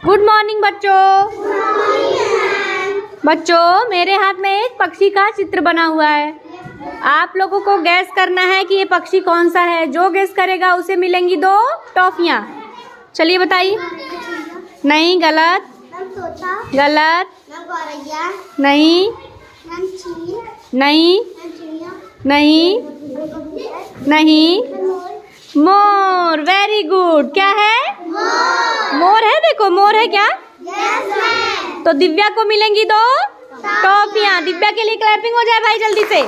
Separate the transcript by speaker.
Speaker 1: Good morning बच्चों। बच्चों, मेरे हाथ में एक पक्षी का चित्र बना हुआ है। आप लोगों को गैस करना है कि ये पक्षी कौन सा है। जो गैस करेगा उसे मिलेंगी 2 टॉफियाँ। चलिए बताइए। नहीं, गलत। गलत। नहीं, नहीं, नहीं, नहीं। मोर। Very good. क्या है? मोर है। देखो, मोर है क्या? तो दिव्या को मिलेंगी 2 टॉफियाँ। दिव्या के लिए क्लैपिंग हो जाए भाई जल्दी से।